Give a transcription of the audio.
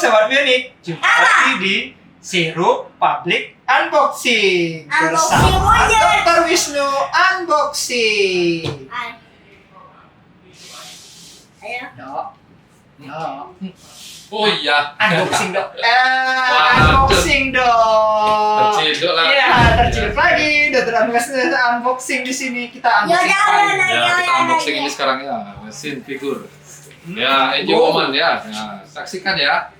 Sobat Unik, jumpa lagi di Zero Public Unboxing bersama Dr. Wisnu Unboxing. Ayo. Oh iya, Unboxing dong. Unboxing dong. terciduk lagi. Iya, terciduk lagi. Dr. Wisnu Unboxing di sini kita unboxing. Ya, kita unboxing ini sekarang ya, mesin figur. Ya, Enjoy Woman ya. Nah, saksikan ya.